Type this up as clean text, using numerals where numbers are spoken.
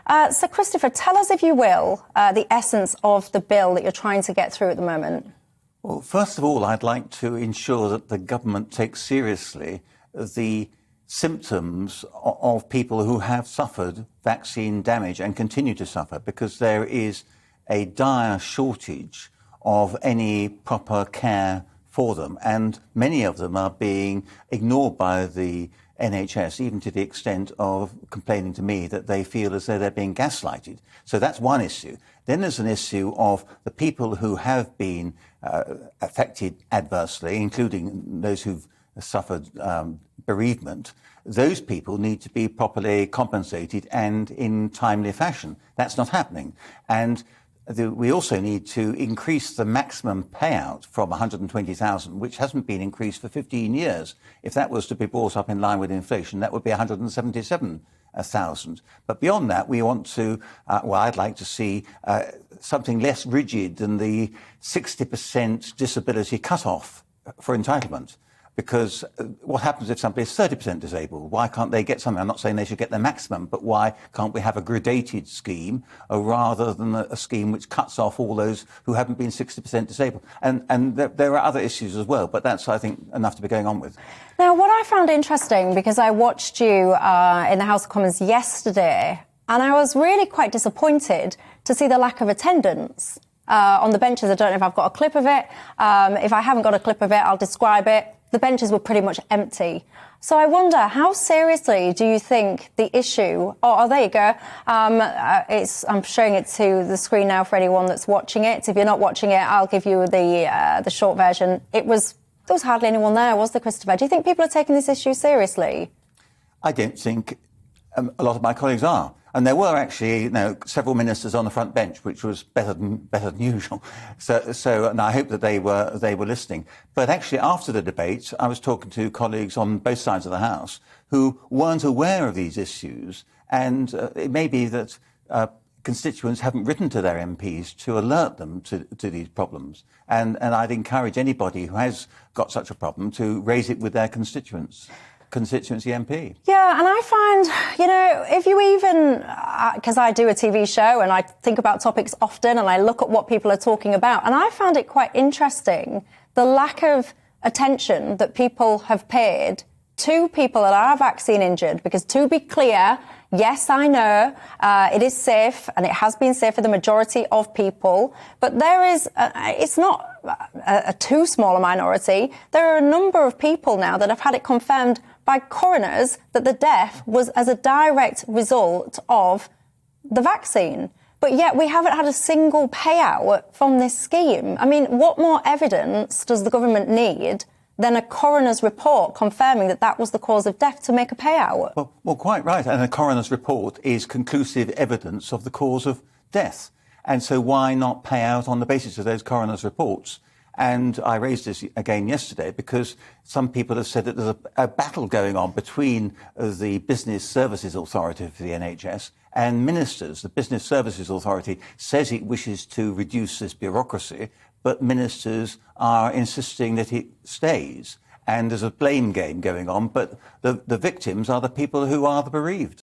So, Christoper, tell us, if you will, the essence of the bill that you're trying to get through at the moment. Well, first of all, I'd like to ensure that the government takes seriously the symptoms of people who have suffered vaccine damage and continue to suffer, because there is a dire shortage of any proper care for them, and many of them are being ignored by the NHS, even to the extent of complaining to me that they feel as though they're being gaslighted. So that's one issue. Then there's an issue of the people who have been affected adversely, including those who've suffered bereavement. Those people need to be properly compensated and in timely fashion. That's not happening. And we also need to increase the maximum payout from 120,000, which hasn't been increased for 15 years. If that was to be brought up in line with inflation, that would be 177,000. But beyond that, we want to, I'd like to see something less rigid than the 60% disability cut-off for entitlement. Because what happens if somebody is 30% disabled? Why can't they get something? I'm not saying they should get the maximum, but why can't we have a gradated scheme rather than a scheme which cuts off all those who haven't been 60% disabled? And there are other issues as well, but that's, I think, enough to be going on with. Now, what I found interesting, because I watched you in the House of Commons yesterday, and I was really quite disappointed to see the lack of attendance on the benches. I don't know if I've got a clip of it. If I haven't got a clip of it, I'll describe it. The benches were pretty much empty. So I wonder, how seriously do you think the issue... Oh, there you go. I'm showing it to the screen now for anyone that's watching it. If you're not watching it, I'll give you the short version. There was hardly anyone there, was there, Christoper? Do you think people are taking this issue seriously? I don't think a lot of my colleagues are. And there were actually, several ministers on the front bench, which was better than usual. So, and I hope that they were listening. But actually, after the debate, I was talking to colleagues on both sides of the House who weren't aware of these issues, and it may be that constituents haven't written to their MPs to alert them to these problems. And I'd encourage anybody who has got such a problem to raise it with their constituency MP. Yeah, and I find, if you even, because I do a TV show and I think about topics often and I look at what people are talking about, and I found it quite interesting, the lack of attention that people have paid to people that are vaccine injured, because to be clear, yes, I know it is safe and it has been safe for the majority of people, but there is, it's not a too small a minority. There are a number of people now that have had it confirmed by coroners that the death was as a direct result of the vaccine. But yet we haven't had a single payout from this scheme. I mean, what more evidence does the government need than a coroner's report confirming that that was the cause of death to make a payout? Well, quite right. And a coroner's report is conclusive evidence of the cause of death. And so why not pay out on the basis of those coroner's reports? And I raised this again yesterday because some people have said that there's a battle going on between the Business Services Authority for the NHS and ministers. The Business Services Authority says it wishes to reduce this bureaucracy, but ministers are insisting that it stays. And there's a blame game going on, but the victims are the people who are the bereaved.